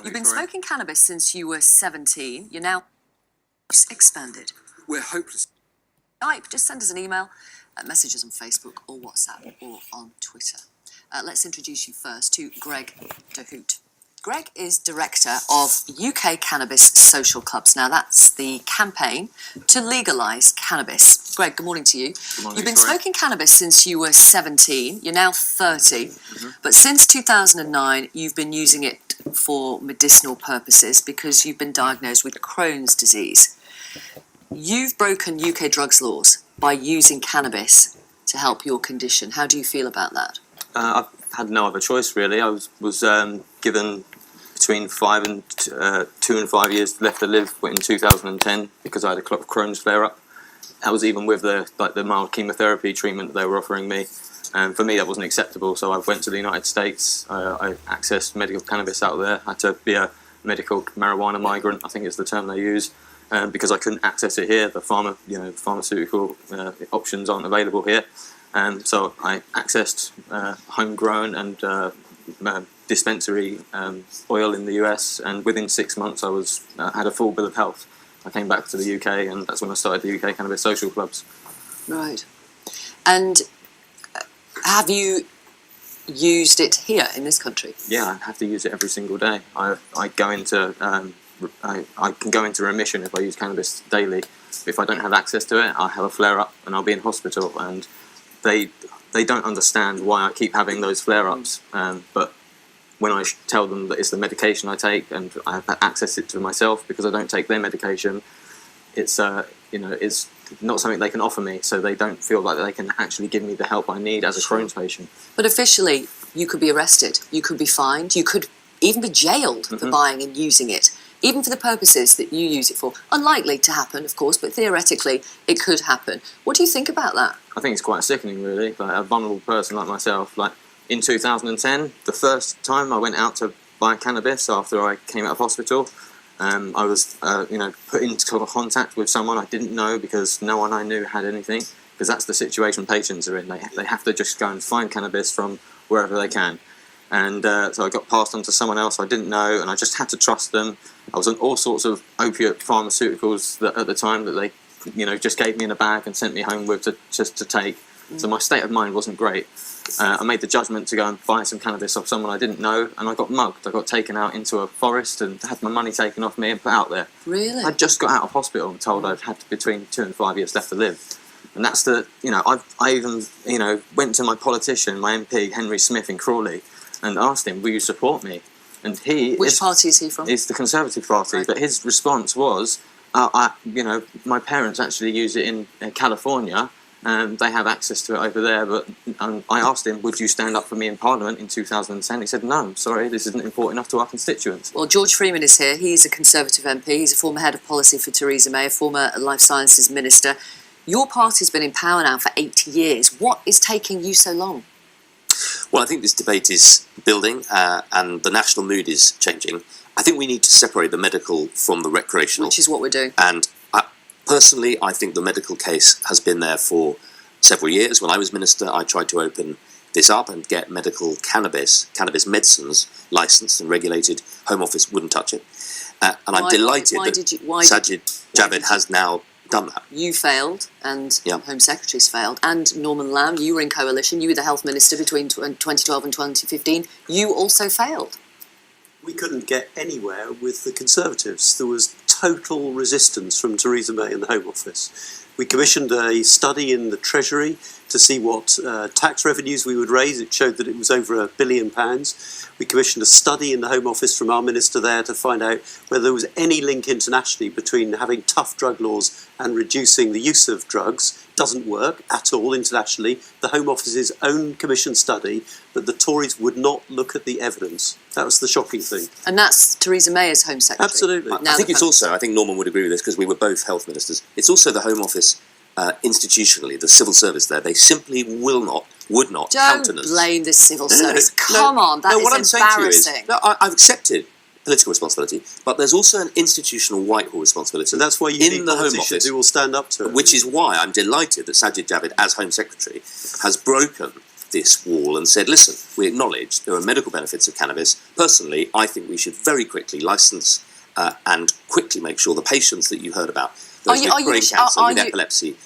You've been smoking cannabis since you were 17. You're now expanded. We're hopeless. Skype, just send us an email, messages on Facebook or WhatsApp or on Twitter. Let's introduce you first to Greg de Hoedt. Greg is director of UK Cannabis Social Clubs. Now, that's the campaign to legalise cannabis. Greg, good morning to you. Good morning, You've been smoking cannabis since you were 17. You're now 30. But since 2009, you've been using it for medicinal purposes because you've been diagnosed with Crohn's disease. You've broken UK drugs laws by using cannabis to help your condition. How do you feel about that? I've had no other choice, really. I was given between 2 and 5 years left to live in 2010 because I had a Crohn's flare-up. That was even with the mild chemotherapy treatment that they were offering me. And for me, that wasn't acceptable, so I went to the United States. I accessed medical cannabis out there. I had to be a medical marijuana migrant, I think is the term they use, because I couldn't access it here. The pharmaceutical options aren't available here. So I accessed homegrown and dispensary oil in the US, and within 6 months I had a full bill of health. I came back to the UK, and that's when I started the UK Cannabis Social Clubs. Right. And have you used it here in this country? Yeah, I have to use it every single day. I can go into remission if I use cannabis daily. If I don't have access to it, I'll have a flare-up and I'll be in hospital. And they don't understand why I keep having those flare-ups. But when I tell them that it's the medication I take and I have access it to myself because I don't take their medication, it's not something they can offer me, so they don't feel like they can actually give me the help I need as a Crohn's patient. But officially, you could be arrested, you could be fined, you could even be jailed for buying and using it, even for the purposes that you use it for. Unlikely to happen, of course, but theoretically, it could happen. What do you think about that? I think it's quite sickening, really. Like a vulnerable person like myself, like in 2010, the first time I went out to buy cannabis after I came out of hospital, I was put into contact with someone I didn't know because no one I knew had anything, because that's the situation patients are in. They have to just go and find cannabis from wherever they can. And so I got passed on to someone else I didn't know, and I just had to trust them. I was on all sorts of opiate pharmaceuticals at the time that they just gave me in a bag and sent me home with just to take. So my state of mind wasn't great. I made the judgment to go and buy some cannabis off someone I didn't know, and I got mugged. I got taken out into a forest and had my money taken off me and put out there. Really? I just got out of hospital and told I'd had between 2 and 5 years left to live. And that's I even went to my politician, my MP, Henry Smith in Crawley, and asked him, will you support me? And Which party is he from? He's the Conservative Party, right. But his response was, my parents actually use it in California, and they have access to it over there, but I asked him, would you stand up for me in Parliament in 2010? He said, no, I'm sorry, this isn't important enough to our constituents. Well, George Freeman is here. He's a Conservative MP. He's a former head of policy for Theresa May, a former Life Sciences Minister. Your party's been in power now for 8 years. What is taking you so long? Well, I think this debate is building and the national mood is changing. I think we need to separate the medical from the recreational. Which is what we're doing. And personally, I think the medical case has been there for several years. When I was minister, I tried to open this up and get medical cannabis medicines licensed and regulated. Home Office wouldn't touch it. And I'm delighted that Sajid Javid has now done that. You failed, and Home Secretary's failed, and Norman Lamb, you were in coalition, you were the Health Minister between 2012 and 2015. You also failed. We couldn't get anywhere with the Conservatives. There was total resistance from Theresa May and the Home Office. We commissioned a study in the Treasury to see what tax revenues we would raise. It showed that it was over £1 billion. We commissioned a study in the Home Office from our minister there to find out whether there was any link internationally between having tough drug laws and reducing the use of drugs. Doesn't work at all internationally. The Home Office's own commission study, but the Tories would not look at the evidence. That was the shocking thing. And that's Theresa May as Home Secretary. Absolutely. I think it's also, I think Norman would agree with this because we were both health ministers, it's also the Home Office institutionally, the civil service there, they simply would not countenance. Don't blame the civil service. Come on, that is embarrassing. I've accepted political responsibility, but there's also an institutional Whitehall responsibility. And that's why you need politicians who will stand up to it. Which is why I'm delighted that Sajid Javid, as Home Secretary, has broken this wall and said, listen, we acknowledge there are medical benefits of cannabis. Personally, I think we should very quickly license and quickly make sure the patients that you heard about, those with brain cancer, with epilepsy,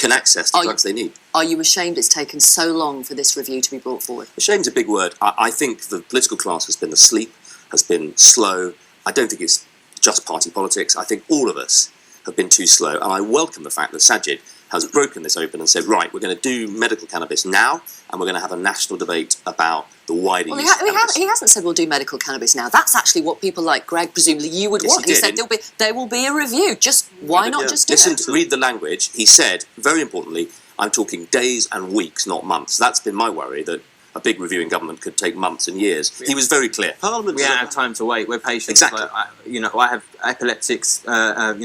can access the drugs they need. Are you ashamed it's taken so long for this review to be brought forward? Ashame's a big word. I think the political class has been asleep, has been slow. I don't think it's just party politics. I think all of us have been too slow. And I welcome the fact that Sajid has broken this open and said, right, we're going to do medical cannabis now, and we're going to have a national debate about the wider use of cannabis. He hasn't said we'll do medical cannabis now. That's actually what people like Greg, presumably you would want. He said there will be a review. Just why not just do it? Listen, read the language. He said, very importantly, I'm talking days and weeks, not months. That's been my worry, that a big review in government could take months and years. He was very clear. We don't have time to wait. We're patient. Exactly. I have epileptics. Mothers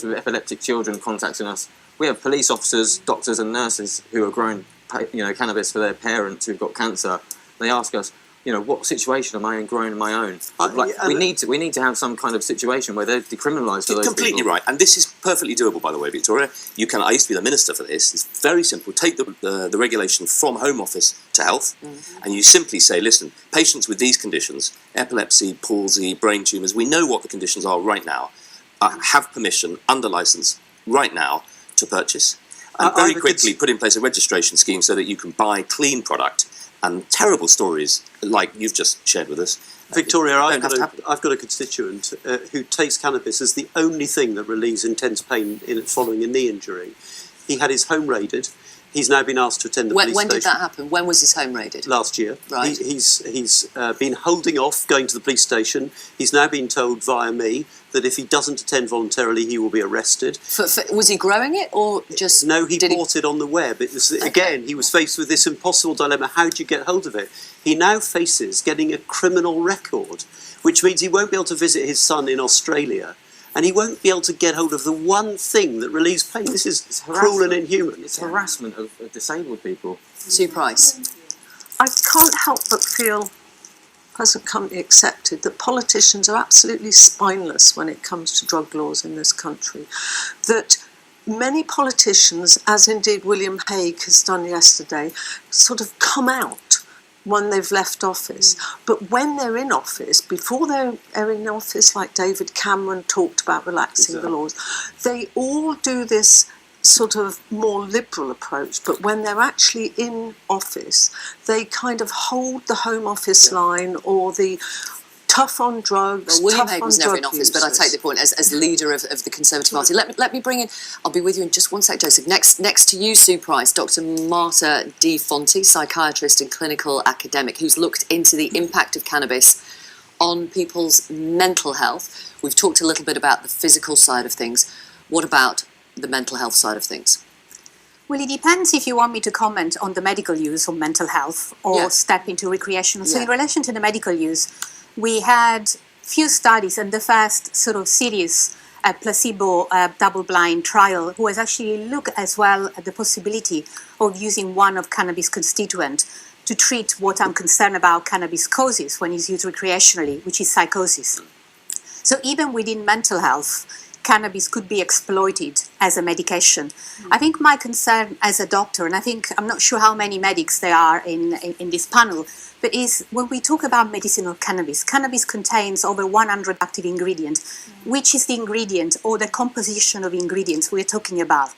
with epileptic children contacting us. We have police officers, doctors, and nurses who are growing, cannabis for their parents who've got cancer. They ask us, what situation am I in growing my own? We need to have some kind of situation where they're decriminalised for those completely people. Right, and this is perfectly doable, by the way, Victoria. I used to be the minister for this. It's very simple. Take the regulation from Home Office to Health, and you simply say, listen, patients with these conditions, epilepsy, palsy, brain tumours, we know what the conditions are right now, have permission under licence right now to purchase, and very quickly put in place a registration scheme so that you can buy clean product. And terrible stories like you've just shared with us. Victoria, I've got a constituent who takes cannabis as the only thing that relieves intense pain following a knee injury. He had his home raided. He's now been asked to attend the police station. When did that happen? When was his home raided? Last year. Right. He's been holding off going to the police station. He's now been told via me that if he doesn't attend voluntarily, he will be arrested. Was he growing it or just... No, he bought it on the web. It was, again, he was faced with this impossible dilemma. How do you get hold of it? He now faces getting a criminal record, which means he won't be able to visit his son in Australia. And he won't be able to get hold of the one thing that relieves pain. This is cruel and inhuman. It's harassment of disabled people. Sue Price. I can't help but feel, present company accepted, that politicians are absolutely spineless when it comes to drug laws in this country. That many politicians, as indeed William Hague has done yesterday, sort of come out when they've left office. But when they're in office, before they're in office, like David Cameron talked about relaxing the laws, they all do this sort of more liberal approach. But when they're actually in office, they kind of hold the Home Office line or the tough on drugs. Well, William Hague was never in office, but I take the point as leader of the Conservative Party. Let me bring in, I'll be with you in just one sec, Joseph. Next to you, Sue Price, Dr. Marta Di Fonte, psychiatrist and clinical academic, who's looked into the impact of cannabis on people's mental health. We've talked a little bit about the physical side of things. What about the mental health side of things? Well, it depends if you want me to comment on the medical use of mental health or step into recreational. So in relation to the medical use, we had few studies, and the first sort of serious placebo double-blind trial was actually look as well at the possibility of using one of cannabis constituent to treat what I'm concerned about cannabis causes when it's used recreationally, which is psychosis. So even within mental health, cannabis could be exploited as a medication. I think my concern as a doctor, and I think I'm not sure how many medics there are in this panel, but is when we talk about medicinal cannabis, cannabis contains over 100 active ingredients. Which is the ingredient or the composition of ingredients we're talking about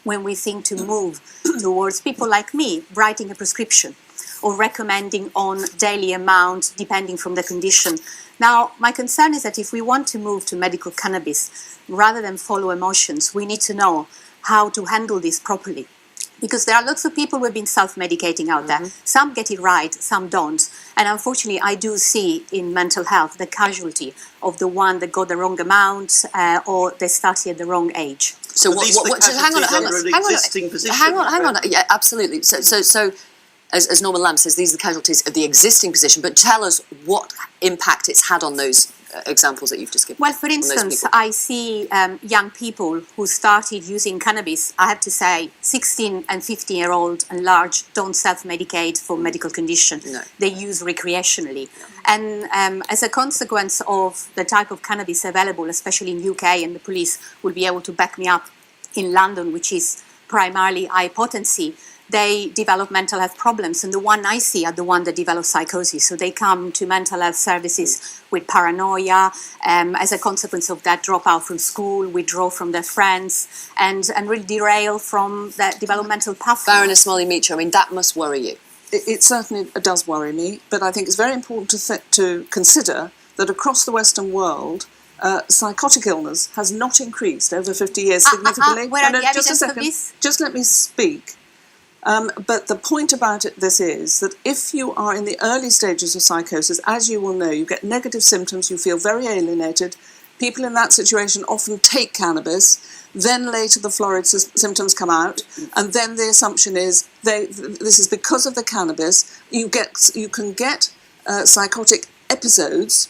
when we think to move towards people like me writing a prescription or recommending on daily amount depending from the condition. Now, my concern is that if we want to move to medical cannabis, rather than follow emotions, we need to know how to handle this properly. Because there are lots of people who have been self-medicating out there. Some get it right, some don't. And unfortunately, I do see in mental health the casualty of the one that got the wrong amount or they started at the wrong age. So hang on. Yeah, absolutely. So as Norman Lamb says, these are the casualties of the existing position, but tell us what impact it's had on those examples that you've just given. Well, for instance, I see young people who started using cannabis. I have to say 16 and 15-year-old and large don't self-medicate for medical condition. No. They use recreationally. And as a consequence of the type of cannabis available, especially in UK, and the police will be able to back me up, in London, which is primarily high potency, they develop mental health problems. And the one I see are the one that develop psychosis. So they come to mental health services with paranoia, as a consequence of that, drop out from school, withdraw from their friends, and really derail from that developmental pathway. Baroness Molly Meacher, I mean, that must worry you. It certainly does worry me, but I think it's very important to consider that across the Western world, psychotic illness has not increased over 50 years significantly. Where are the just a evidence second, for this? just let me speak. But the point about this is that if you are in the early stages of psychosis, as you will know, you get negative symptoms, you feel very alienated. People in that situation often take cannabis, then later the florid symptoms come out, and then the assumption is this is because of the cannabis. You can get psychotic episodes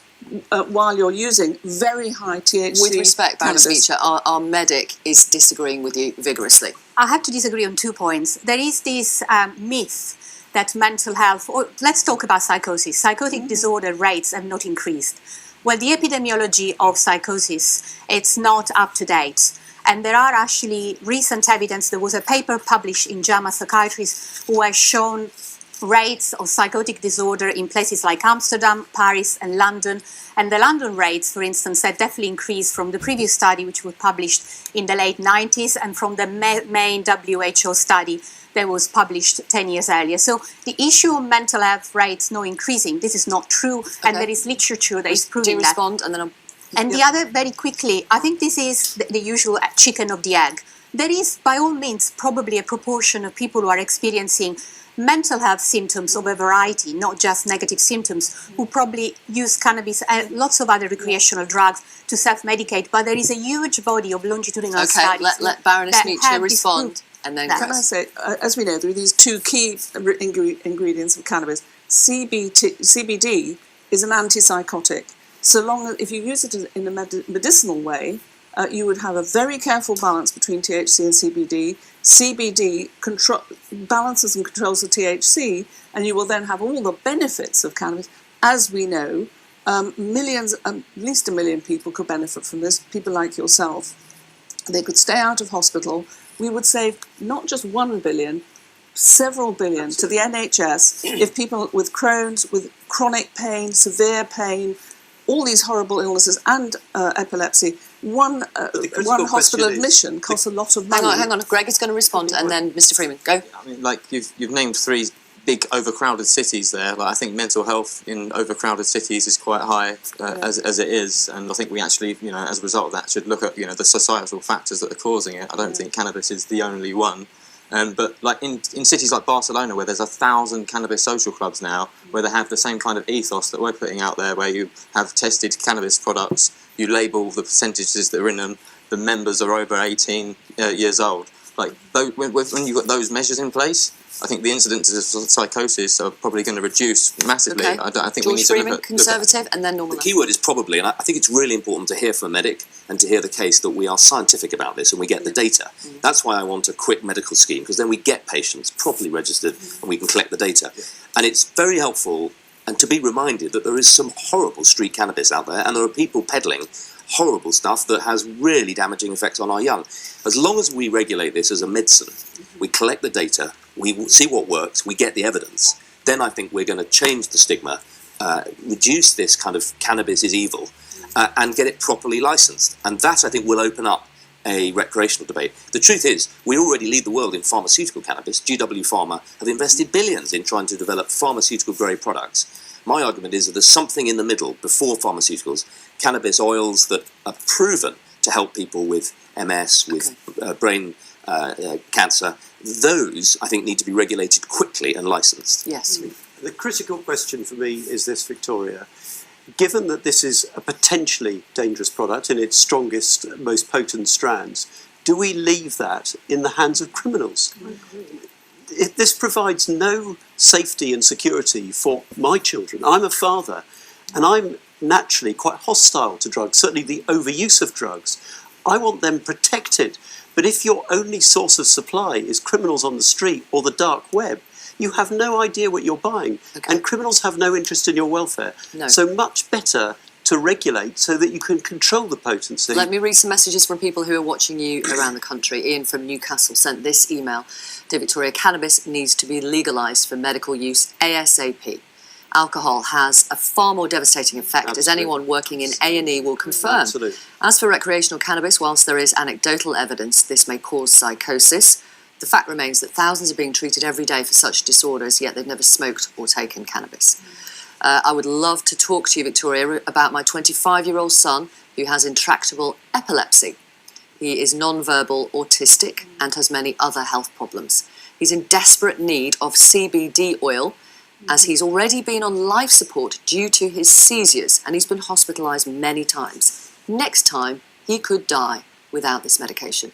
while you're using very high THC. With respect, Baroness cannabis. Meacher, our medic is disagreeing with you vigorously. I have to disagree on 2 points. There is this myth that mental health, or let's talk about psychosis. Psychotic disorder rates have not increased. Well, the epidemiology of psychosis, it's not up to date. And there are actually recent evidence. There was a paper published in JAMA Psychiatrists who has shown rates of psychotic disorder in places like Amsterdam, Paris, and London. And the London rates, for instance, had definitely increased from the previous study, which was published in the late 90s, and from the main WHO study that was published 10 years earlier. So the issue of mental health rates not increasing, this is not true, and there is literature that is proving Do that. respond, and then I'll... And the other, very quickly, I think this is the usual chicken of the egg. There is, by all means, probably a proportion of people who are experiencing mental health symptoms of a variety, not just negative symptoms, who probably use cannabis and lots of other recreational drugs to self-medicate. But there is a huge body of longitudinal studies. let Baroness that Meacher have respond, disproved and then... that. Can I say, as we know, there are these two key ingredients of cannabis. CBD is an antipsychotic. So long as, if you use it in a medicinal way, you would have a very careful balance between THC and CBD. CBD balances and controls the THC, and you will then have all the benefits of cannabis. As we know, millions, at least 1 million people could benefit from this, people like yourself. They could stay out of hospital. We would save not just 1 billion, several billion to the NHS if people with Crohn's, with chronic pain, severe pain, all these horrible illnesses and epilepsy, one hospital admission costs a lot of money. Hang on, Greg is going to respond, and then Mr. Freeman, go. I mean, like you've named 3 big overcrowded cities there. Like, I think mental health in overcrowded cities is quite high as it is, and I think we actually, as a result of that, should look at the societal factors that are causing it. I don't think cannabis is the only one. But like in cities like Barcelona, where there's 1,000 cannabis social clubs now, where they have the same kind of ethos that we're putting out there, where you have tested cannabis products, you label the percentages that are in them, the members are over 18 years old. Like when you've got those measures in place, I think the incidences of psychosis are probably going to reduce massively. Okay. I think George we need to Freeman, look at Conservative, and then Normal. The key word is probably, and I think it's really important to hear from a medic and to hear the case that we are scientific about this and we get the data. That's why I want a quick medical scheme, because then we get patients properly registered and we can collect the data. And it's very helpful and to be reminded that there is some horrible street cannabis out there, and there are people peddling horrible stuff that has really damaging effects on our young. As long as we regulate this as a medicine, we collect the data, we see what works, we get the evidence, then I think we're going to change the stigma, reduce this kind of cannabis is evil, and get it properly licensed. And that, I think, will open up a recreational debate. The truth is, we already lead the world in pharmaceutical cannabis. GW Pharma have invested billions in trying to develop pharmaceutical-grade products. My argument is that there's something in the middle, before pharmaceuticals, cannabis oils that are proven to help people with MS, with brain cancer. Those, I think, need to be regulated quickly and licensed. Yes. The critical question for me is this, Victoria. Given that this is a potentially dangerous product in its strongest, most potent strands, do we leave that in the hands of criminals? This provides no safety and security for my children. I'm a father, and I'm naturally quite hostile to drugs, certainly the overuse of drugs. I want them protected. But if your only source of supply is criminals on the street or the dark web, you have no idea what you're buying. And criminals have no interest in your welfare. No. So much better to regulate so that you can control the potency. Let me read some messages from people who are watching you around the country. Ian from Newcastle sent this email. Dear Victoria, cannabis needs to be legalised for medical use ASAP. Alcohol has a far more devastating effect, as anyone working in A&E will confirm. Absolutely. As for recreational cannabis, whilst there is anecdotal evidence this may cause psychosis, the fact remains that thousands are being treated every day for such disorders, yet they've never smoked or taken cannabis. I would love to talk to you, Victoria, about my 25-year-old son who has intractable epilepsy. He is non-verbal, autistic, and has many other health problems. He's in desperate need of CBD oil, as he's already been on life support due to his seizures, and he's been hospitalised many times. Next time, he could die without this medication.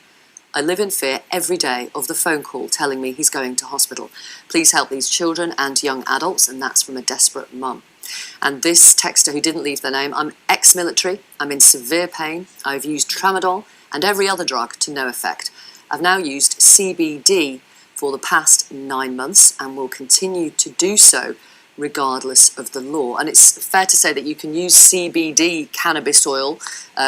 I live in fear every day of the phone call telling me he's going to hospital. Please help these children and young adults, and that's from a desperate mum. And this texter who didn't leave their name, I'm ex-military, I'm in severe pain, I've used tramadol and every other drug to no effect. I've now used CBD for the past 9 months and will continue to do so regardless of the law. And it's fair to say that you can use CBD cannabis oil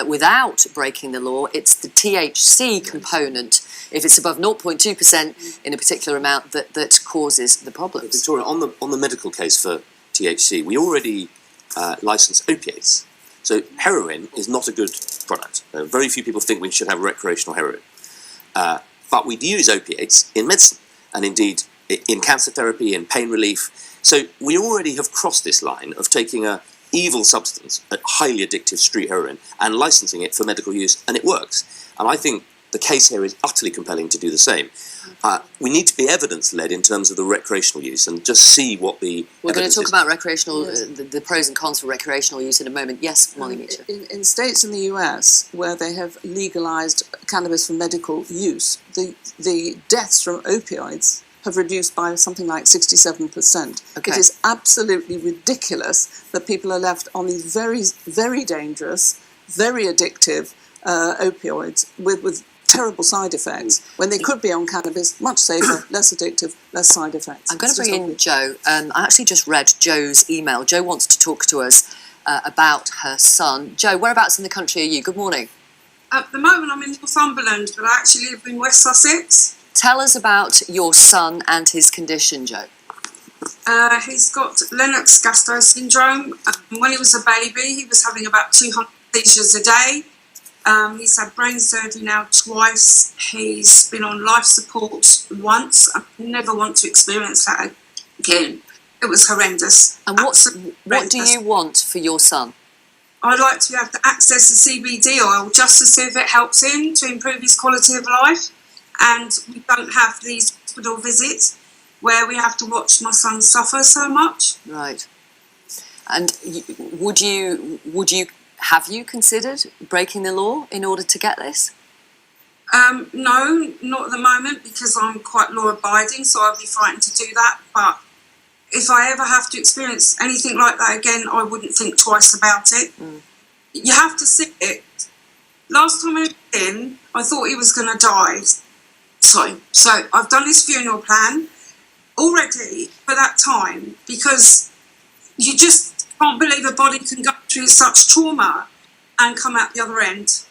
without breaking the law. It's the THC component, if it's above 0.2% in a particular amount, that causes the problems. Victoria, on the medical case for THC, we already license opiates. So heroin is not a good product. Very few people think we should have recreational heroin. But we use opiates in medicine, and indeed in cancer therapy, in pain relief. So we already have crossed this line of taking a evil substance, a highly addictive street heroin, and licensing it for medical use, and it works. And I think the case here is utterly compelling to do the same. We need to be evidence-led in terms of the recreational use and just see what the We're going to talk is. about recreational, the pros and cons for recreational use in a moment. Yes, Molly Meacher. In states in the US where they have legalised cannabis for medical use, the deaths from opioids have reduced by something like 67%. Okay. It is absolutely ridiculous that people are left on these very, very dangerous, very addictive opioids with terrible side effects when they could be on cannabis, much safer, less addictive, less side effects. I'm going to It's bring just in Jo. I actually just read Jo's email. Jo wants to talk to us about her son. Jo, whereabouts in the country are you? Good morning. At the moment, I'm in Northumberland, but I actually live in West Sussex. Tell us about your son and his condition, Jo. He's got Lennox-Gastaut syndrome. When he was a baby, he was having about 200 seizures a day. He's had brain surgery now twice. He's been on life support once. I never want to experience that again. It was horrendous. And what do you want for your son? I'd like to be able to access the CBD oil just to see if it helps him to improve his quality of life. And we don't have these hospital visits where we have to watch my son suffer so much. Right. And have you considered breaking the law in order to get this? No, not at the moment, because I'm quite law-abiding, so I'd be frightened to do that. But if I ever have to experience anything like that again, I wouldn't think twice about it. You have to see it. Last time I was in, I thought he was going to die. So I've done his funeral plan already for that time, because you just can't believe a body can go through such trauma and come out the other end.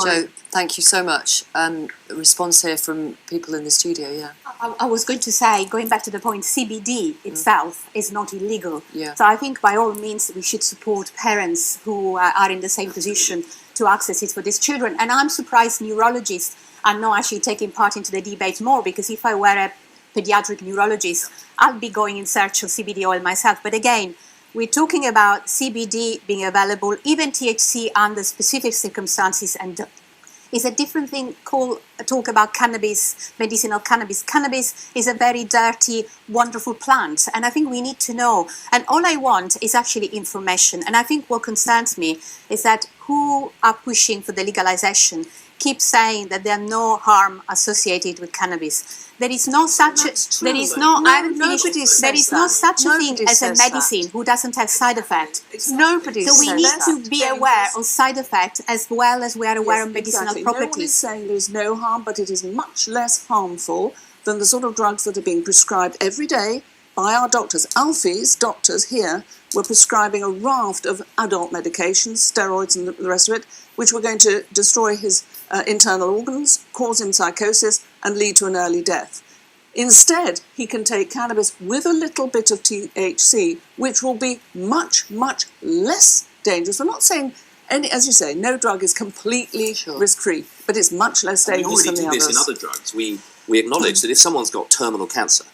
Jo, thank you so much. A response here from people in the studio, yeah. I was going to say, going back to the point, CBD itself is not illegal. Yeah. So I think by all means we should support parents who are in the same position to access it for these children. And I'm surprised neurologists are not actually taking part into the debate more, because if I were a pediatric neurologist, I'd be going in search of CBD oil myself. But again, we're talking about CBD being available, even THC under specific circumstances, and is a different thing. Talk about cannabis, medicinal cannabis. Cannabis is a very dirty, wonderful plant, and I think we need to know. And all I want is actually information. And I think what concerns me is that who are pushing for the legalization keep saying that there are no harm associated with cannabis. There is no such a, there is no, I haven't finished. There is no such a thing as a medicine who doesn't have side effect. Nobody So we says need that. to be aware of side effects as well as we are aware of medicinal exactly. No one is properties. saying there is no harm, but it is much less harmful than the sort of drugs that are being prescribed every day by our doctors. Alfie's doctors here were prescribing a raft of adult medications, steroids and the rest of it, which were going to destroy his internal organs, cause him psychosis, and lead to an early death. Instead, he can take cannabis with a little bit of THC, which will be much, much less dangerous. We're not saying, as you say, no drug is completely risk-free, but it's much less dangerous than the others. We already do this in other drugs. We acknowledge that if someone's got terminal cancer,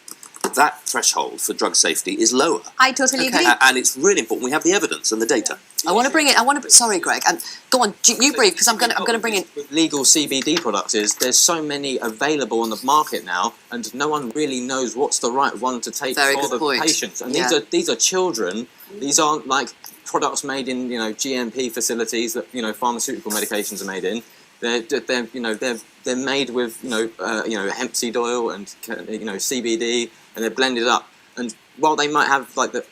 that threshold for drug safety is lower. I totally agree. And it's really important. We have the evidence and the data. I want to bring in. Sorry, Greg. Go on. You brief because I'm going to bring in. With legal CBD products, there's so many available on the market now, and no one really knows what's the right one to take for the patients. And these are children. These aren't like products made in GMP facilities that pharmaceutical medications are made in. They're made with hemp seed oil and CBD, and they're blended up. And while they might have like the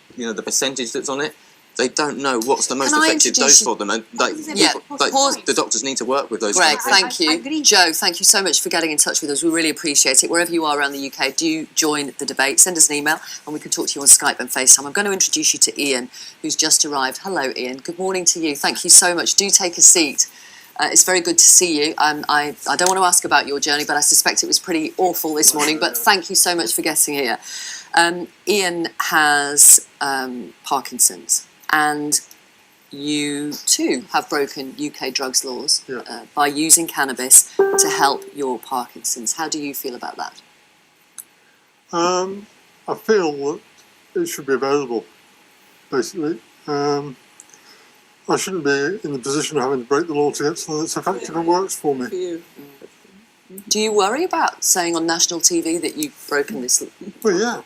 percentage that's on it, they don't know what's the most effective dose for them. And the doctors need to work with those. Greg, thank you. I agree. Joe, thank you so much for getting in touch with us. We really appreciate it. Wherever you are around the UK, do join the debate. Send us an email and we can talk to you on Skype and FaceTime. I'm going to introduce you to Ian, who's just arrived. Hello, Ian. Good morning to you. Thank you so much. Do take a seat. It's very good to see you. I don't want to ask about your journey, but I suspect it was pretty awful this morning. But thank you so much for getting here. Ian has Parkinson's, and you too have broken UK drugs laws by using cannabis to help your Parkinson's. How do you feel about that? I feel that it should be available, basically. I shouldn't be in the position of having to break the law to get something that's effective and works for me. Do you worry about saying on national TV that you've broken this law? Well, yeah.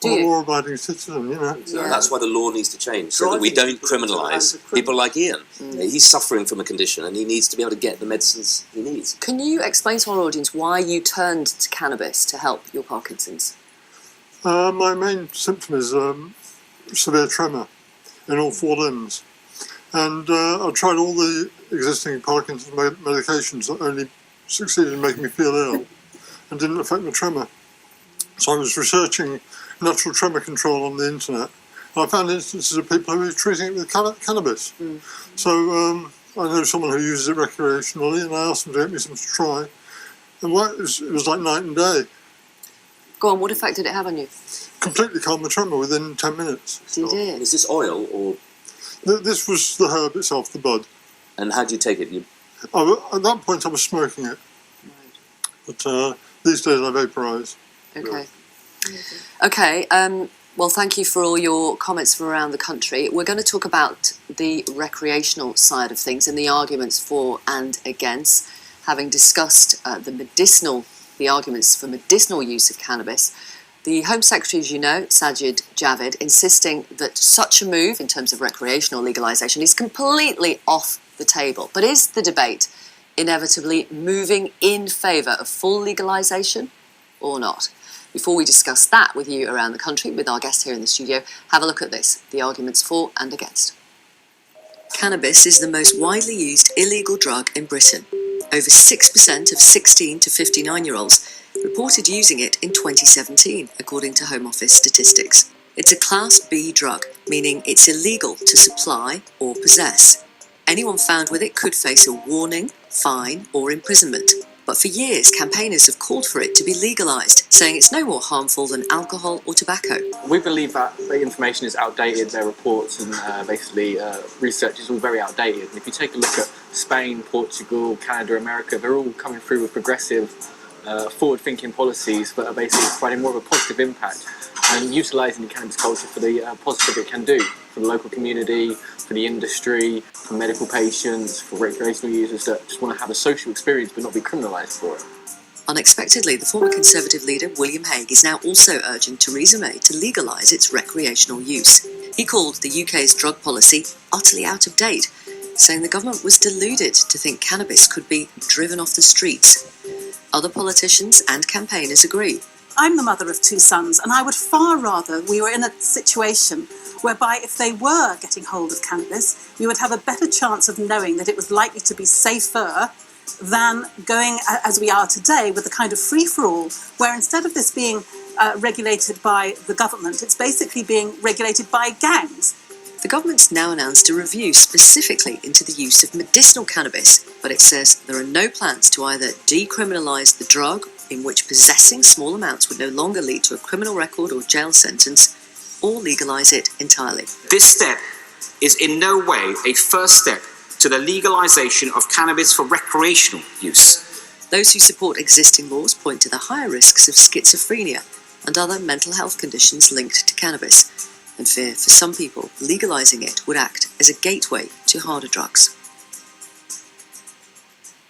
Do I'm a you? law-abiding citizen, So that's why the law needs to change, so that we don't criminalise people like Ian. He's suffering from a condition and he needs to be able to get the medicines he needs. Can you explain to our audience why you turned to cannabis to help your Parkinson's? My main symptom is severe tremor in all four limbs. And I tried all the existing Parkinson's medications that only succeeded in making me feel ill and didn't affect my tremor. So I was researching natural tremor control on the internet, and I found instances of people who were treating it with cannabis. So I know someone who uses it recreationally, and I asked them to get me some to try. And it was like night and day. Go on, what effect did it have on you? Completely calmed my tremor within 10 minutes. Did it? Is this oil or...? This was the herb itself, the bud. And how do you take it? At that point I was smoking it. But these days I vaporise. Okay, well, thank you for all your comments from around the country. We're going to talk about the recreational side of things and the arguments for and against. Having discussed the arguments for medicinal use of cannabis, the Home Secretary, as you know, Sajid Javid, insisting that such a move in terms of recreational legalisation is completely off the table. But is the debate inevitably moving in favour of full legalisation or not? Before we discuss that with you around the country, with our guest here in the studio, have a look at this, the arguments for and against. Cannabis is the most widely used illegal drug in Britain. Over 6% of 16 to 59-year-olds reported using it in 2017, according to Home Office statistics. It's a Class B drug, meaning it's illegal to supply or possess. Anyone found with it could face a warning, fine, or imprisonment. But for years, campaigners have called for it to be legalised, saying it's no more harmful than alcohol or tobacco. We believe that the information is outdated, their reports and research is all very outdated. And if you take a look at Spain, Portugal, Canada, America, they're all coming through with progressive, forward-thinking policies that are basically providing more of a positive impact and utilising the cannabis culture for the positive it can do for the local community, for the industry, for medical patients, for recreational users that just want to have a social experience but not be criminalised for it. Unexpectedly, the former Conservative leader William Hague is now also urging Theresa May to legalise its recreational use. He called the UK's drug policy utterly out of date, saying the government was deluded to think cannabis could be driven off the streets. Other politicians and campaigners agree. I'm the mother of two sons, and I would far rather we were in a situation whereby if they were getting hold of cannabis, we would have a better chance of knowing that it was likely to be safer than going as we are today with the kind of free-for-all, where instead of this being regulated by the government. It's basically being regulated by gangs. The government's now announced a review specifically into the use of medicinal cannabis, but it says there are no plans to either decriminalise the drug, in which possessing small amounts would no longer lead to a criminal record or jail sentence, or legalise it entirely. This step is in no way a first step to the legalisation of cannabis for recreational use. Those who support existing laws point to the higher risks of schizophrenia and other mental health conditions linked to cannabis, and fear for some people legalising it would act as a gateway to harder drugs.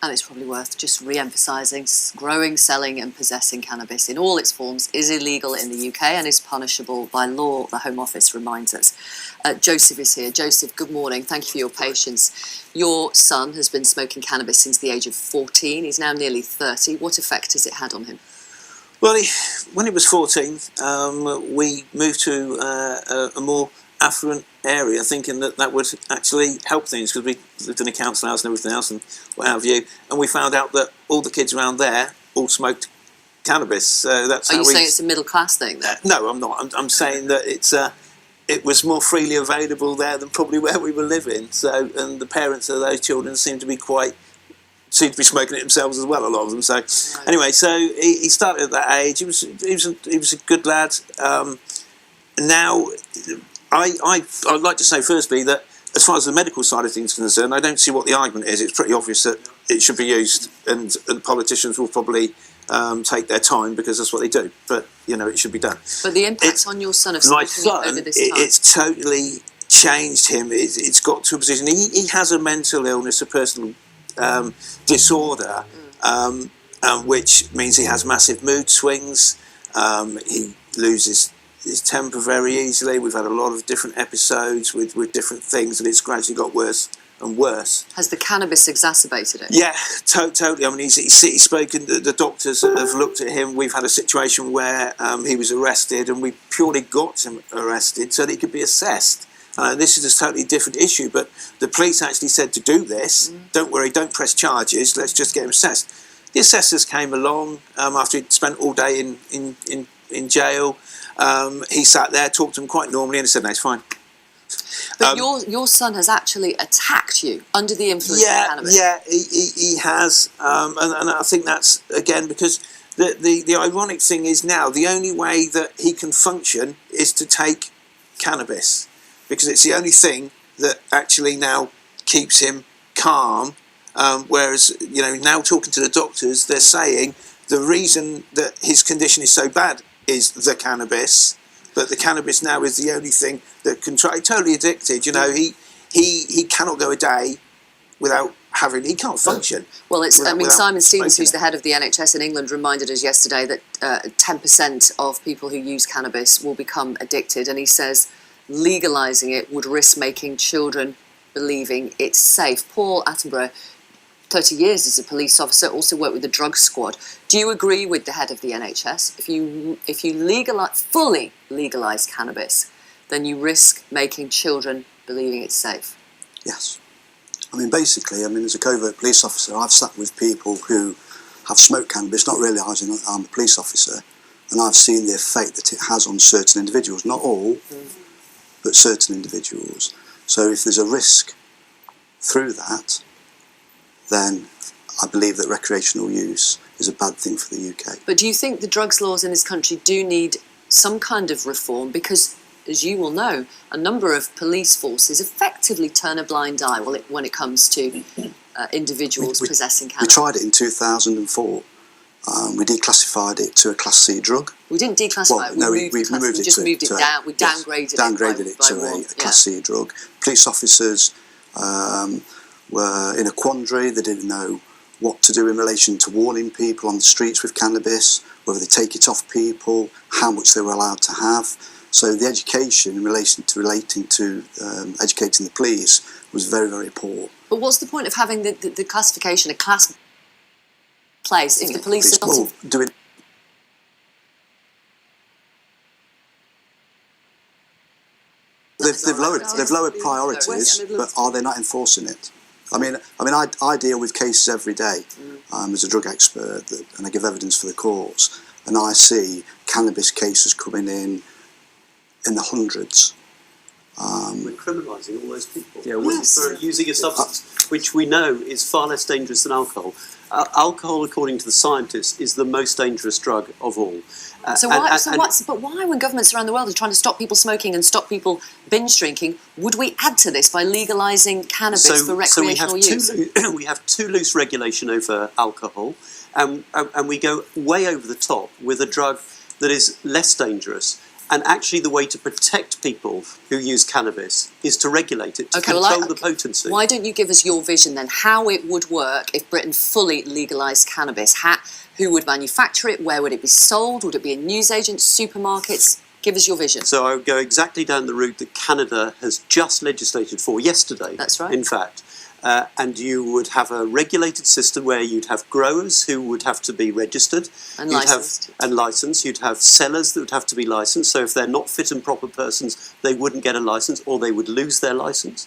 And it's probably worth just re-emphasising, growing, selling and possessing cannabis in all its forms is illegal in the UK and is punishable by law, the Home Office reminds us. Joseph is here. Joseph, good morning. Thank you for your patience. Your son has been smoking cannabis since the age of 14. He's now nearly 30. What effect has it had on him? Well, when he was 14, we moved to a more affluent area, thinking that would actually help things, because we lived in a council house and everything else and what have you, and we found out that all the kids around there all smoked cannabis. So that's Are you saying it's a middle class thing then? No, I'm not. I'm saying that it was more freely available there than probably where we were living. So, and the parents of those children seemed to be smoking it themselves as well, a lot of them. So, right. Anyway, so he started at that age. He was a good lad. Now, I'd like to say firstly that as far as the medical side of things is concerned, I don't see what the argument is. It's pretty obvious that it should be used, and politicians will probably take their time because that's what they do. But it should be done. But the impact on your son of smoking over this time, it's totally changed him. It's got to a position. He has a mental illness, a personal disorder, which means he has massive mood swings. He loses his temper very easily. We've had a lot of different episodes with different things, and it's gradually got worse and worse. Has the cannabis exacerbated it? Yeah, totally. I mean, he's spoken. The doctors have looked at him. We've had a situation where he was arrested, and we purely got him arrested so that he could be assessed. This is a totally different issue, but the police actually said to do this. Don't worry, don't press charges. Let's just get him assessed. The assessors came along after he'd spent all day in jail. He sat there, talked to him quite normally, and said, "No, it's fine." But your son has actually attacked you under the influence of cannabis. Yeah, he has, and I think that's again because the ironic thing is now the only way that he can function is to take cannabis, because it's the only thing that actually now keeps him calm. Whereas now talking to the doctors, they're saying the reason that his condition is so bad is the cannabis, but the cannabis now is the only thing that can try. Totally addicted. He cannot go a day without having. He can't function. Well, Simon Stevens, who's the head of the NHS in England, reminded us yesterday that 10% of people who use cannabis will become addicted, and he says legalising it would risk making children believing it's safe. Paul Attenborough, 30 years as a police officer, also worked with the drug squad. Do you agree with the head of the NHS? If you fully legalise cannabis, then you risk making children believing it's safe? Yes. Basically, as a covert police officer, I've sat with people who have smoked cannabis, not realising that I'm a police officer, and I've seen the effect that it has on certain individuals. Not all, but certain individuals. So if there's a risk through that, then I believe that recreational use is a bad thing for the UK. But do you think the drugs laws in this country do need some kind of reform? Because, as you will know, a number of police forces effectively turn a blind eye when it comes to individuals possessing cannabis. We tried it in 2004. We declassified it to a Class C drug. We didn't declassify it. We just moved it down. We downgraded it to a Class C drug. Police officers were in a quandary. They didn't know what to do in relation to warning people on the streets with cannabis, whether they take it off people, how much they were allowed to have. So the education in relation to educating the police was very, very poor. But what's the point of having the classification, a class place, if the police are not doing? They've lowered priorities, but are they not enforcing it? I deal with cases every day as a drug expert, and I give evidence for the courts, and I see cannabis cases coming in the hundreds. We're criminalising all those people Yes. for using a substance which we know is far less dangerous than alcohol. Alcohol, according to the scientists, is the most dangerous drug of all. But why, when governments around the world are trying to stop people smoking and stop people binge drinking, would we add to this by legalising cannabis for recreational use? We have too loose regulation over alcohol, and we go way over the top with a drug that is less dangerous. And actually, the way to protect people who use cannabis is to regulate it, to control the potency. Why don't you give us your vision then, how it would work if Britain fully legalised cannabis? Who would manufacture it? Where would it be sold? Would it be in newsagents, supermarkets? Give us your vision. So I would go exactly down the route that Canada has just legislated for yesterday. That's right. In fact. And you would have a regulated system where you'd have growers who would have to be registered and licensed. You'd have sellers that would have to be licensed. So if they're not fit and proper persons, they wouldn't get a license, or they would lose their license.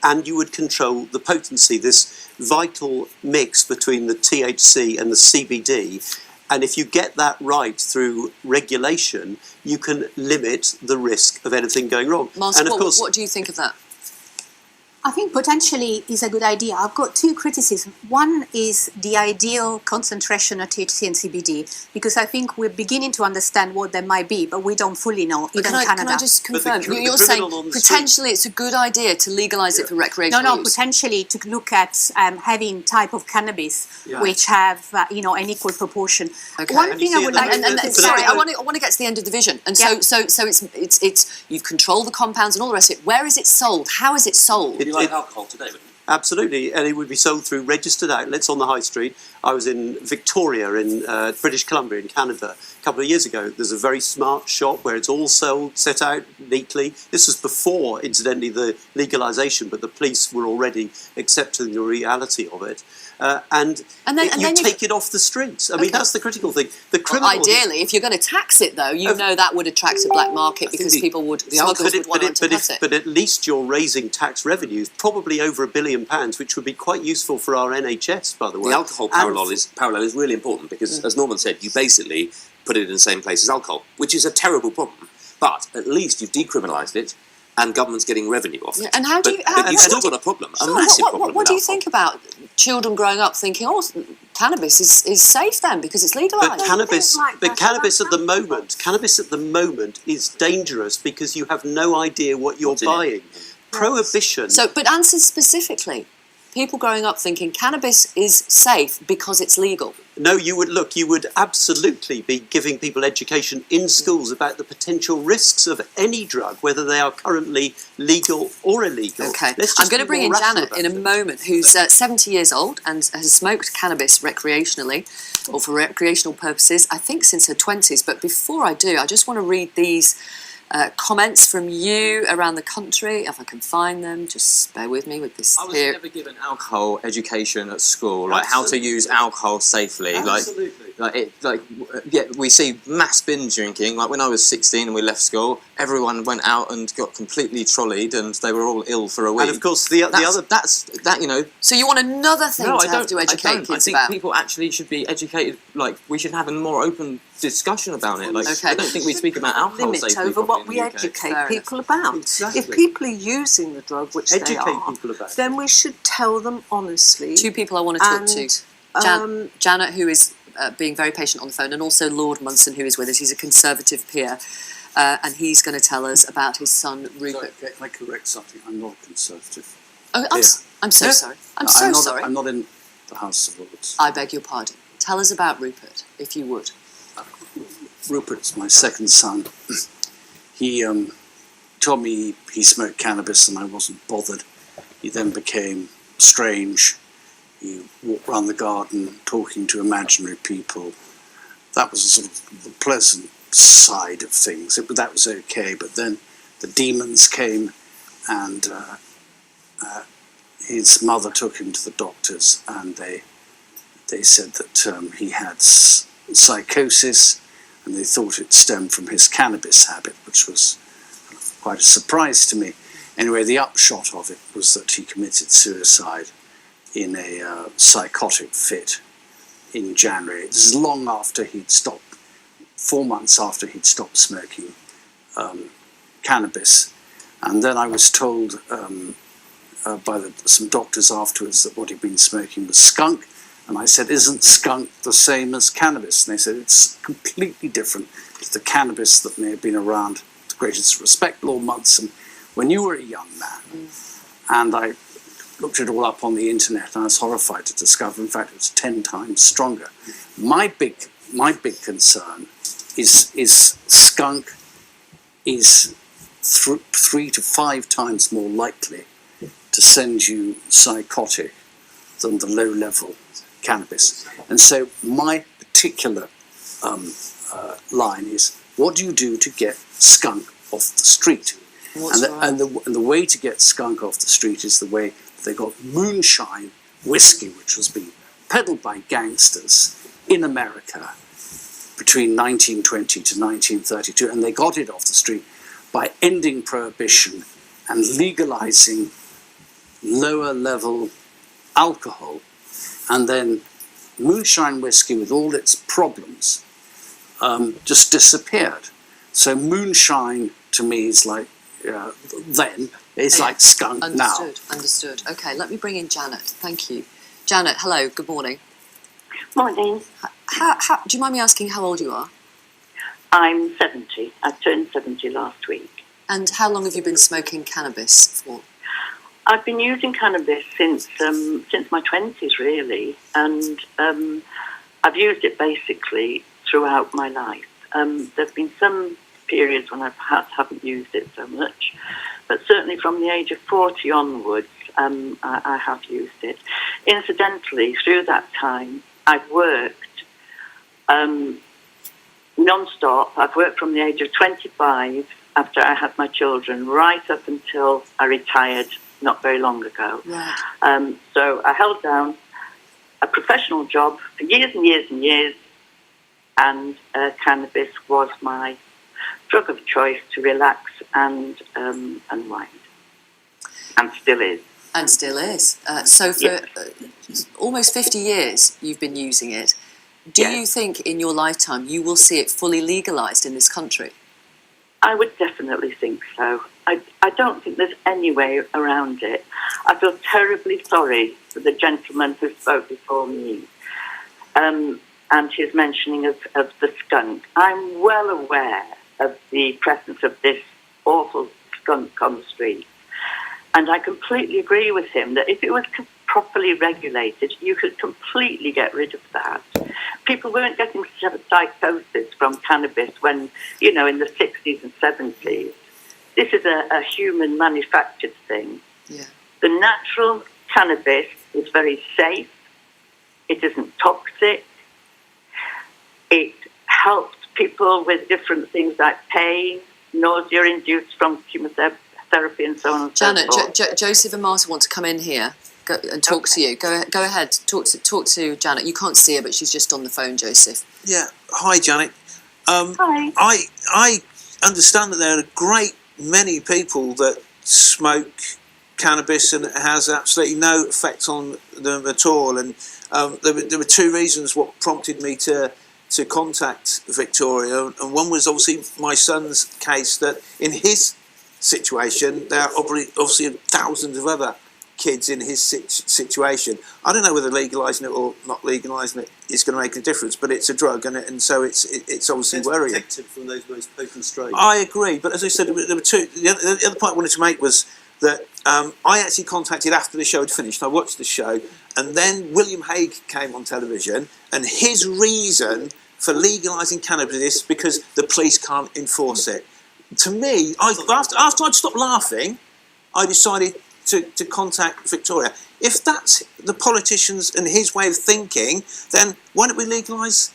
And you would control the potency, this vital mix between the THC and the CBD. And if you get that right through regulation, you can limit the risk of anything going wrong. Martin, and of course, what do you think of that? I think potentially is a good idea. I've got two criticisms. One is the ideal concentration of THC and CBD, because I think we're beginning to understand what they might be, but we don't fully know, even Canada. Can I just confirm, you're saying potentially it's a good idea to legalise it for recreational use? No, potentially to look at having type of cannabis which have, an equal proportion. Okay. One thing I would like sorry, I want to get to the end of the vision. And so it's you've controlled the compounds and all the rest of it. Where is it sold? How is it sold? Like alcohol today, wouldn't it? Absolutely, and it would be sold through registered outlets on the high street. I was in Victoria in British Columbia in Canada a couple of years ago. There's a very smart shop where it's all sold, set out neatly. This was before, incidentally, the legalisation, but the police were already accepting the reality of it. And then you take it off the streets. I mean, that's the critical thing. Ideally, if you're going to tax it, though, know that would attract a black market because smugglers would want to cut it. But at least you're raising tax revenues, probably over £1 billion, which would be quite useful for our NHS, by the way. The alcohol parallel is really important because, as Norman said, you basically put it in the same place as alcohol, which is a terrible problem. But at least you've decriminalised it, and government's getting revenue off it. And how do you? But you've still got a problem, a massive problem. What do you think about children growing up thinking, cannabis is safe then because it's legalised? But cannabis at the moment is dangerous because you have no idea what you're buying. Prohibition. But answer specifically. People growing up thinking cannabis is safe because it's legal. No, you would absolutely be giving people education in schools about the potential risks of any drug, whether they are currently legal or illegal. Okay, I'm going to bring in Janet in a moment, who's 70 years old and has smoked cannabis recreationally, or for recreational purposes, I think since her 20s. But before I do, I just want to read these comments from you around the country, if I can find them. Just bear with me with this. I was never given alcohol education at school, like how to use alcohol safely. We see mass binge drinking. Like when I was 16 and we left school, everyone went out and got completely trolleyed, and they were all ill for a week. And of course, the other. So you want another thing to have to educate kids I think people actually should be educated. Like we should have a more open discussion about it. Like I don't think we speak about alcohol limit safely over what we educate people about. Exactly. If people are using the drug, which they are, then we should tell them honestly. Two people I want to talk to. Janet, who is being very patient on the phone, and also Lord Munson, who is with us. He's a Conservative peer, and he's going to tell us about his son Rupert. Sorry, can I correct something? I'm not a Conservative. Oh, I'm so sorry. I'm so sorry. I'm not in the House of Lords. I beg your pardon. Tell us about Rupert, if you would. Rupert's my second son. He told me he smoked cannabis and I wasn't bothered. He then became strange. He walked around the garden talking to imaginary people. That was a sort of the pleasant side of things. That was okay, but then the demons came, and his mother took him to the doctors, and they said that he had psychosis, and they thought it stemmed from his cannabis habit, which was quite a surprise to me. Anyway, the upshot of it was that he committed suicide in a psychotic fit in January. This is long after he'd stopped 4 months after he'd stopped smoking cannabis. And then I was told by some doctors afterwards that what he'd been smoking was skunk. And I said, isn't skunk the same as cannabis? And they said, it's completely different to the cannabis that may have been around, with the greatest respect, Lord Munson, when you were a young man. And I looked it all up on the internet, and I was horrified to discover, in fact, it was 10 times stronger. My big concern is skunk is 3 to 5 times more likely to send you psychotic than the low-level cannabis. And so my particular line is, what do you do to get skunk off the street? And the way to get skunk off the street is the way they got moonshine whiskey, which was being peddled by gangsters in America between 1920 to 1932, and they got it off the street by ending prohibition and legalizing lower level alcohol. And then moonshine whiskey, with all its problems, just disappeared. So moonshine to me is like then it's like skunk now. Understood. Okay, let me bring in Janet. Thank you. Janet, hello, good morning. Morning. How, do you mind me asking how old you are? I'm 70. I turned 70 last week. And how long have you been smoking cannabis for? I've been using cannabis since my 20s, really, and I've used it basically throughout my life. There have been some periods when I perhaps haven't used it so much, but certainly from the age of 40 onwards, I have used it. Incidentally, through that time, I've worked non-stop. I've worked from the age of 25 after I had my children right up until I retired not very long ago. Right. So I held down a professional job for years and years and years, and cannabis was my drug of choice to relax and unwind, and still is. And still is. So for almost 50 years you've been using it. Do you think in your lifetime you will see it fully legalised in this country? I would definitely think so. I don't think there's any way around it. I feel terribly sorry for the gentleman who spoke before me and his mentioning of the skunk. I'm well aware of the presence of this awful skunk on the street. And I completely agree with him that if it was properly regulated, you could completely get rid of that. People weren't getting psychosis from cannabis when, in the 60s and 70s. This is a human manufactured thing. Yeah. The natural cannabis is very safe. It isn't toxic. It helps people with different things like pain, nausea induced from chemotherapy, and so on and so forth. Janet, Joseph and Martha want to come in here and talk to you. Go ahead. Talk to Janet. You can't see her, but she's just on the phone, Joseph. Yeah. Hi, Janet. Hi. I understand that there are a great many people that smoke cannabis and it has absolutely no effect on them at all. And there were 2 reasons what prompted me to contact Victoria. And one was obviously my son's case, that in his situation, there are obviously thousands of other kids in his situation. I don't know whether legalising it or not legalising it is going to make a difference, but it's a drug, and so it's obviously worrying. Protected from those most potent strains. I agree, but as I said, there were 2. The other point I wanted to make was that I actually contacted after the show had finished. I watched the show, and then William Hague came on television, and his reason for legalising cannabis is because the police can't enforce it. To me, after I'd stopped laughing, I decided to contact Victoria. If that's the politicians and his way of thinking, then why don't we legalise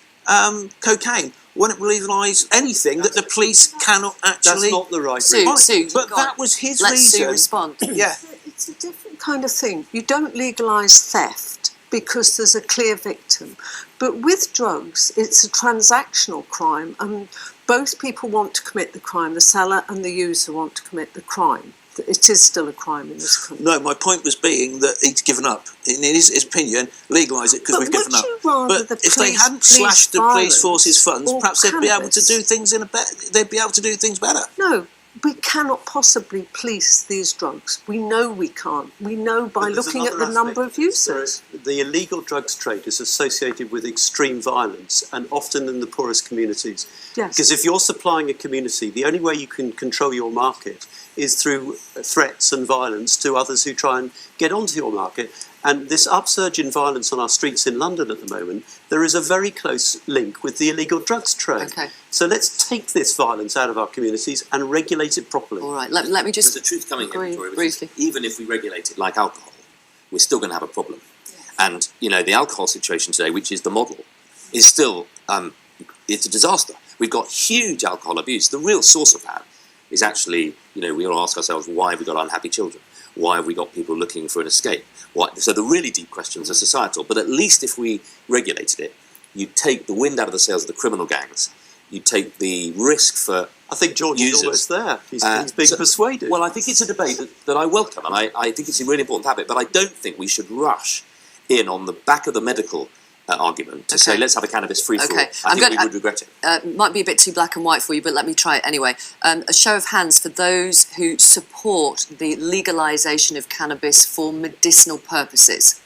cocaine? Why don't we legalise anything that the police cannot actually... That's not the right reason. Sue, but that was his Let reason. Sue respond. Yeah. It's a different kind of thing. You don't legalise theft because there's a clear victim. But with drugs, it's a transactional crime, and both people want to commit the crime. The seller and the user want to commit the crime. It is still a crime in this country. No, my point was being that he's given up. In his opinion, legalise it because we've given up. But if they hadn't slashed the police force's funds, perhaps they'd be able to do things they'd be able to do things better. No, we cannot possibly police these drugs. We know we can't. We know by looking at the number of users. The illegal drugs trade is associated with extreme violence, and often in the poorest communities. Yes. Because if you're supplying a community, the only way you can control your market is through threats and violence to others who try and get onto your market. And this upsurge in violence on our streets in London at the moment, there is a very close link with the illegal drugs trade. Okay. So let's take this violence out of our communities and regulate it properly. All right, let me just... There's a truth coming here, Victoria, which briefly. is even if we regulate it like alcohol, we're still going to have a problem. And, you know, the alcohol situation today, which is the model, is still, it's a disaster. We've got huge alcohol abuse. The real source of that is actually, you know, we all ask ourselves, why have we got unhappy children? Why have we got people looking for an escape? So the really deep questions are societal. But at least if we regulated it, you'd take the wind out of the sails of the criminal gangs. You'd take the risk for I think George users. is almost there. He's being persuaded. Well, I think it's a debate that I welcome, and I think it's a really important habit. But I don't think we should rush in on the back of the medical argument to say, let's have a cannabis free-for-all. Okay. I think we would regret it. Might be a bit too black and white for you, but let me try it anyway. A show of hands for those who support the legalisation of cannabis for medicinal purposes.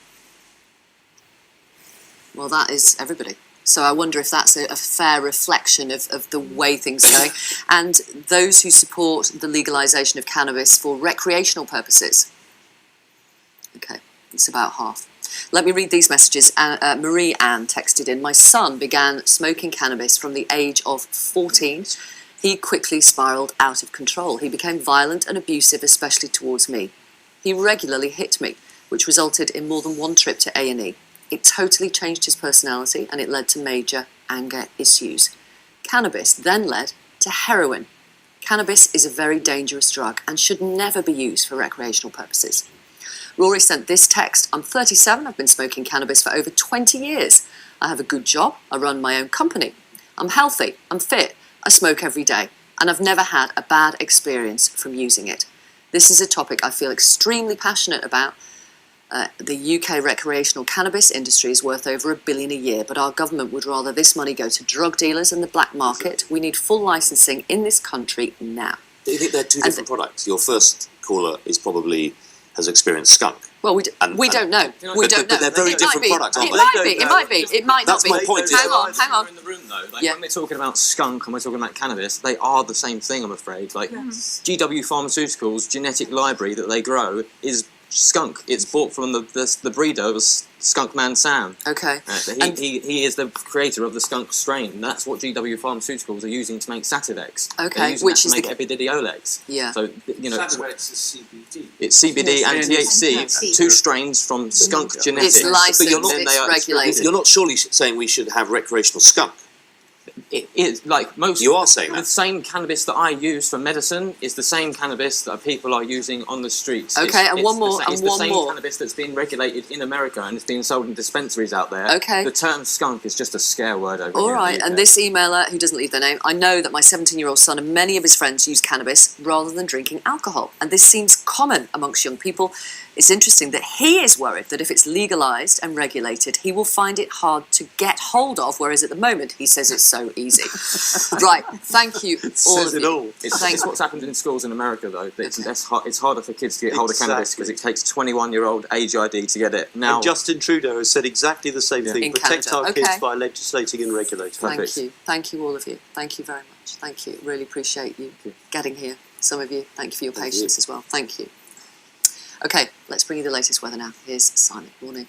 Well, that is everybody. So I wonder if that's a fair reflection of the way things are going. And those who support the legalisation of cannabis for recreational purposes. Okay, it's about half. Let me read these messages. Marie Ann texted in, my son began smoking cannabis from the age of 14. He quickly spiralled out of control. He became violent and abusive, especially towards me. He regularly hit me, which resulted in more than one trip to A&E. It totally changed his personality and it led to major anger issues. Cannabis then led to heroin. Cannabis is a very dangerous drug and should never be used for recreational purposes. Rory sent this text, I'm 37, I've been smoking cannabis for over 20 years. I have a good job, I run my own company. I'm healthy, I'm fit, I smoke every day, and I've never had a bad experience from using it. This is a topic I feel extremely passionate about. The UK recreational cannabis industry is worth over $1 billion a year, but our government would rather this money go to drug dealers and the black market. We need full licensing in this country now. Do you think they're two different products? Your first caller is probably has experienced skunk. Well, we don't know. We don't know. But they're very different products, aren't they? It might be. It might not be. That's my point. Hang on. In the room, though, when we're talking about skunk and we're talking about cannabis, they are the same thing, I'm afraid. Like GW Pharmaceuticals' genetic library that they grow is skunk. It's bought from the breeder of Skunk Man Sam. Okay. He is the creator of the skunk strain. And that's what GW Pharmaceuticals are using to make Sativex. Okay, which is to make Epididiolex. Yeah. So Sativex is CBD. It's CBD and THC, two strains from skunk genetics. It's licensed, it's regulated. You're not surely saying we should have recreational skunk? It is like most. You are saying the that. same cannabis that I use for medicine is the same cannabis that people are using on the streets. Okay, and one more. It's the same cannabis that's been regulated in America and it's being sold in dispensaries out there. Okay. The term skunk is just a scare word over here. All right, and this emailer who doesn't leave their name, I know that my 17-year-old son and many of his friends use cannabis rather than drinking alcohol, and this seems common amongst young people. It's interesting that he is worried that if it's legalised and regulated, he will find it hard to get hold of, whereas at the moment he says it's so easy. Right, thank you, all of you. It's what's happened in schools in America, though. It's harder for kids to get hold of cannabis because it takes 21-year-old age ID to get it. Now, and Justin Trudeau has said exactly the same thing. Protect our kids by legislating and regulating. Thank you, all of you. Thank you very much. Thank you. Really appreciate you getting here. Some of you, thank you for your patience as well. Thank you. Okay, let's bring you the latest weather now. Here's Simon. Morning.